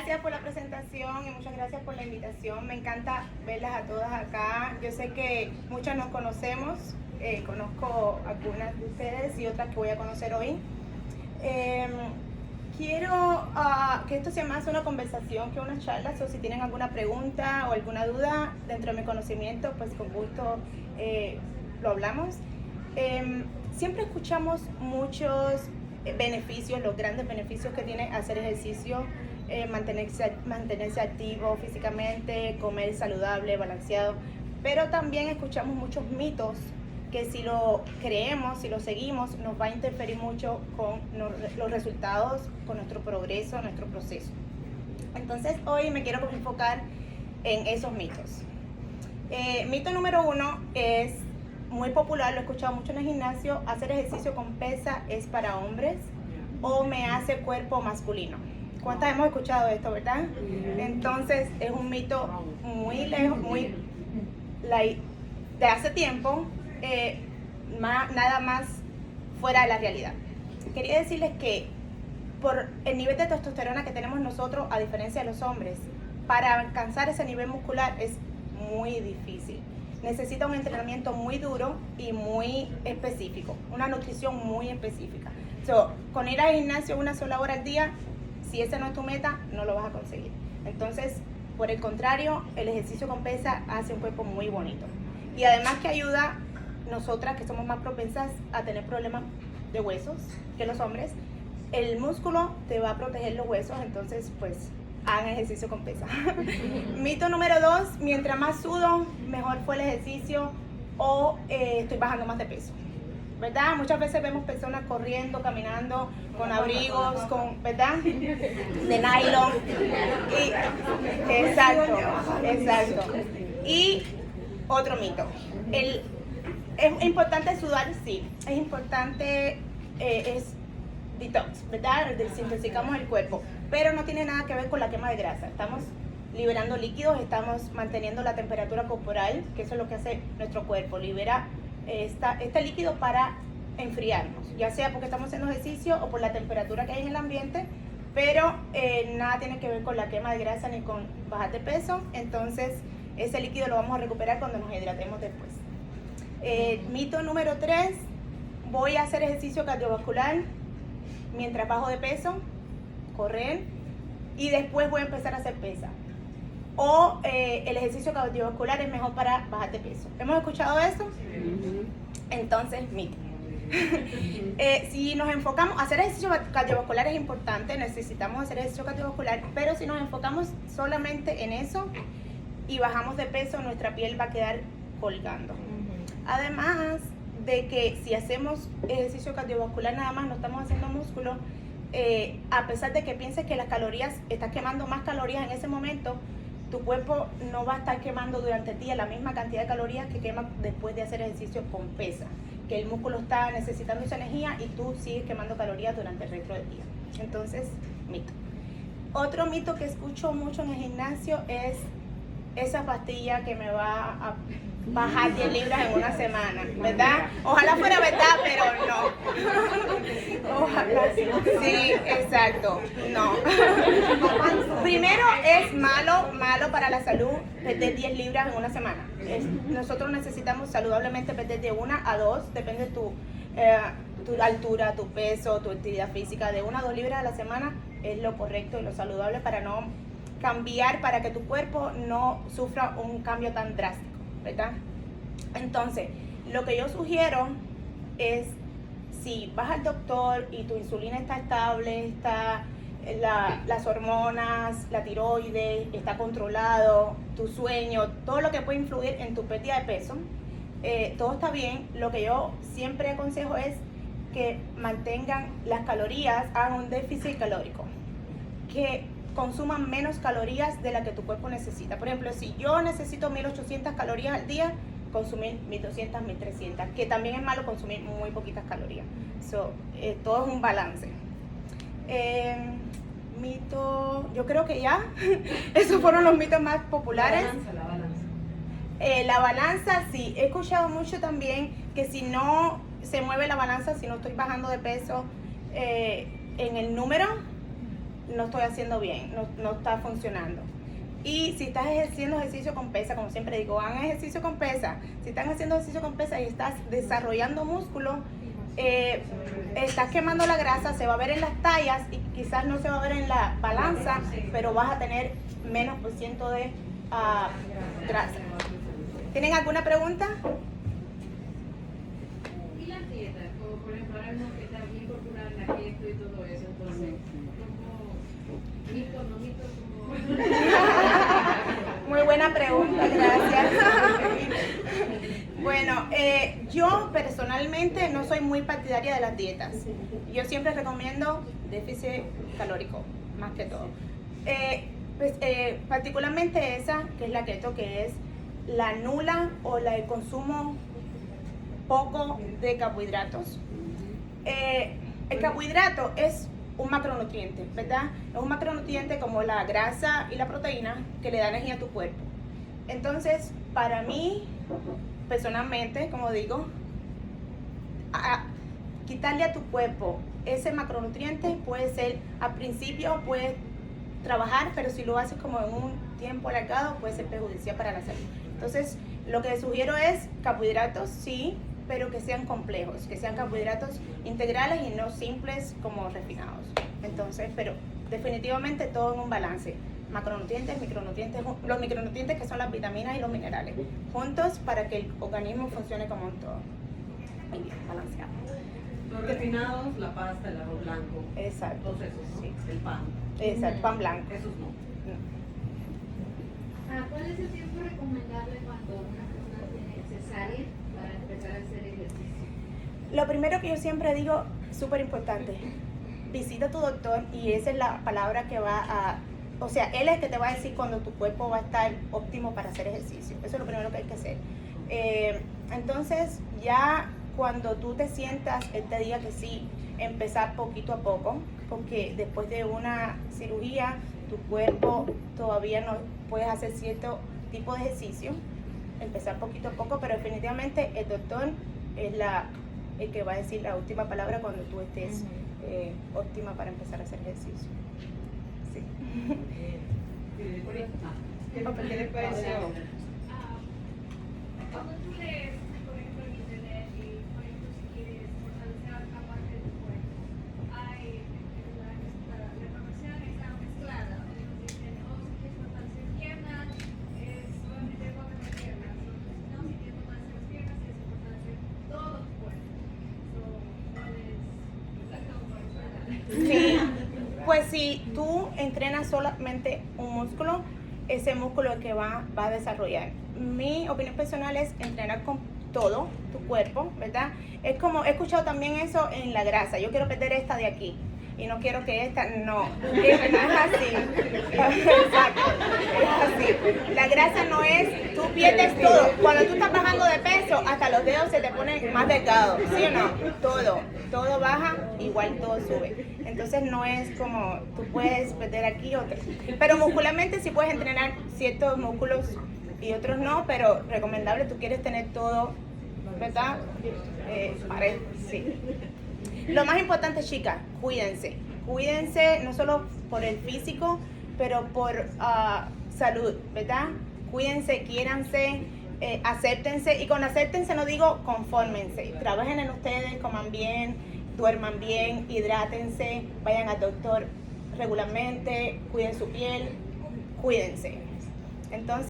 gracias por la presentación y muchas gracias por la invitación. Me encanta verlas a todas acá. Yo sé que muchas nos conocemos, conozco algunas de ustedes y otras que voy a conocer hoy. Quiero que esto sea más una conversación que una charla, o si tienen alguna pregunta o alguna duda dentro de mi conocimiento, pues con gusto lo hablamos. Siempre escuchamos muchos beneficios, los grandes beneficios que tiene hacer ejercicio, mantenerse activo físicamente, comer saludable, balanceado, pero también escuchamos muchos mitos que si lo creemos, si lo seguimos, nos va a interferir mucho con los resultados, con nuestro progreso, nuestro proceso. Entonces hoy me quiero enfocar en esos mitos. Mito número 1 es muy popular, lo he escuchado mucho en el gimnasio: hacer ejercicio con pesa es para hombres o me hace cuerpo masculino. ¿Cuántas hemos escuchado esto, verdad? Entonces es un mito muy lejos, de hace tiempo, nada más fuera de la realidad. Quería decirles que por el nivel de testosterona que tenemos nosotros, a diferencia de los hombres, para alcanzar ese nivel muscular es muy difícil. Necesita un entrenamiento muy duro y muy específico, una nutrición muy específica. Con ir al gimnasio una sola hora al día, si esa no es tu meta, no lo vas a conseguir. Entonces, por el contrario, el ejercicio con pesa hace un cuerpo muy bonito. Y además que ayuda nosotras, que somos más propensas a tener problemas de huesos que los hombres, el músculo te va a proteger los huesos, entonces pues hagan ejercicio con pesa. Mito número 2, mientras más sudo, mejor fue el ejercicio o estoy bajando más de peso. ¿Verdad? Muchas veces vemos personas corriendo, caminando, con abrigos, ¿verdad? De nylon. Exacto. Y otro mito. ¿Es importante sudar? Sí. Es importante, es detox, ¿verdad? Desintoxicamos el cuerpo. Pero no tiene nada que ver con la quema de grasa. Estamos liberando líquidos, estamos manteniendo la temperatura corporal, que eso es lo que hace nuestro cuerpo. Libera este líquido para enfriarnos, ya sea porque estamos haciendo ejercicio o por la temperatura que hay en el ambiente, pero nada tiene que ver con la quema de grasa ni con bajar de peso. Entonces ese líquido lo vamos a recuperar cuando nos hidratemos después. Mito número 3, voy a hacer ejercicio cardiovascular mientras bajo de peso, correr, y después voy a empezar a hacer pesa. O el ejercicio cardiovascular es mejor para bajar de peso. ¿Hemos escuchado eso? Entonces, mito. Si nos enfocamos, hacer ejercicio cardiovascular es importante, necesitamos hacer ejercicio cardiovascular, pero si nos enfocamos solamente en eso y bajamos de peso, nuestra piel va a quedar colgando. Además de que si hacemos ejercicio cardiovascular nada más, no estamos haciendo músculo, a pesar de que pienses que las calorías, estás quemando más calorías en ese momento, tu cuerpo no va a estar quemando durante el día la misma cantidad de calorías que quema después de hacer ejercicio con pesa, que el músculo está necesitando esa energía y tú sigues quemando calorías durante el resto del día. Entonces, mito. Otro mito que escucho mucho en el gimnasio es esa pastilla que me va a bajar 10 libras en una semana, ¿verdad? Ojalá fuera verdad, pero no. Ojalá sí, exacto, no. Primero, es malo para la salud perder 10 libras en una semana. Nosotros necesitamos saludablemente perder de 1 a 2, depende de tu altura, tu peso, tu actividad física. De 1 a 2 libras a la semana es lo correcto y lo saludable para no cambiar, para que tu cuerpo no sufra un cambio tan drástico, ¿verdad? Entonces, lo que yo sugiero es, si vas al doctor y tu insulina está estable, las hormonas, la tiroides, está controlado, tu sueño, todo lo que puede influir en tu pérdida de peso, todo está bien. Lo que yo siempre aconsejo es que mantengan las calorías, hagan un déficit calórico, que consuman menos calorías de las que tu cuerpo necesita. Por ejemplo, si yo necesito 1800 calorías al día, consumir 1200, 1300, que también es malo consumir muy poquitas calorías. Todo es un balance. Mito, yo creo que ya, esos fueron los mitos más populares. La balanza, sí, he escuchado mucho también que si no se mueve la balanza, si no estoy bajando de peso en el número, no estoy haciendo bien, no está funcionando. Y si estás haciendo ejercicio con pesa, como siempre digo, hagan ejercicio con pesa. Si están haciendo ejercicio con pesa y estás desarrollando músculo, estás quemando la grasa, se va a ver en las tallas y quizás no se va a ver en la balanza, pero vas a tener menos por ciento de grasa. ¿Tienen alguna pregunta? ¿Y las dietas? Como por ejemplo, ahora mismo que está bien popular la keto y todo eso, entonces, como mito, no mito, como... Muy buena pregunta, gracias. Bueno, yo personalmente no soy muy partidaria de las dietas. Yo siempre recomiendo déficit calórico, más que todo. Particularmente esa, que es la keto, que es la nula o la de consumo poco de carbohidratos. El carbohidrato es un macronutriente, ¿verdad? Es un macronutriente como la grasa y la proteína que le da energía a tu cuerpo. Entonces, para mí, personalmente, como digo, quitarle a tu cuerpo ese macronutriente puede ser, al principio puedes trabajar, pero si lo haces como en un tiempo alargado, puede ser perjudicial para la salud. Entonces, lo que sugiero es carbohidratos, sí, pero que sean complejos, que sean carbohidratos integrales y no simples como refinados. Entonces, pero definitivamente todo en un balance. Macronutrientes, micronutrientes, los micronutrientes que son las vitaminas y los minerales, juntos para que el organismo funcione como un todo. Y bien, balanceado. Los refinados, la pasta, el arroz blanco. Exacto. Todos esos, ¿no? Sí. El pan. Exacto, pan blanco. Esos no. ¿Cuál es el tiempo recomendable cuando una persona tiene cesárea para empezar a hacer ejercicio? Lo primero que yo siempre digo, súper importante, visita a tu doctor y esa es la palabra que va a, o sea, él es el que te va a decir cuando tu cuerpo va a estar óptimo para hacer ejercicio. Eso es lo primero que hay que hacer. Entonces, ya cuando tú te sientas, él te diga que sí, empezar poquito a poco, porque después de una cirugía, tu cuerpo todavía no puedes hacer cierto tipo de ejercicio, empezar poquito a poco, pero definitivamente el doctor es el que va a decir la última palabra cuando tú estés óptima para empezar a hacer ejercicio. Sí. ¿Qué les pareció? Cuando tú lees, por ejemplo, en internet y, por ejemplo, si quieres fortalecer alguna parte de tu cuerpo, hay la información está mezclada. Nos dicen, oh, si quieres fortalecer piernas, es solamente enfoque en piernas. No, si quieres fortalecer las piernas, es fortalecer todo tu cuerpo. ¿Cuál es Sí, pues si tú entrenas solamente un músculo, ese músculo es el que va a desarrollar. Mi opinión personal es entrenar con todo tu cuerpo, ¿verdad? Es como, he escuchado también eso en la grasa. Yo quiero perder esta de aquí y no quiero que esta, no es así. Exacto, es así. La grasa no es, tú pierdes todo. Cuando tú estás bajando de peso, hasta los dedos se te ponen más delgados, ¿sí o no? Todo baja, igual todo sube. Entonces no es como, tú puedes perder aquí otro. Pero muscularmente sí puedes entrenar ciertos músculos y otros no, pero recomendable, tú quieres tener todo, ¿verdad? Sí. Lo más importante, chicas, cuídense. Cuídense no solo por el físico, pero por salud, ¿verdad? Cuídense, quiéranse, acéptense. Y con acéptense no digo confórmense. Trabajen en ustedes, coman bien, duerman bien, hidrátense, vayan al doctor regularmente, cuiden su piel, cuídense. Entonces,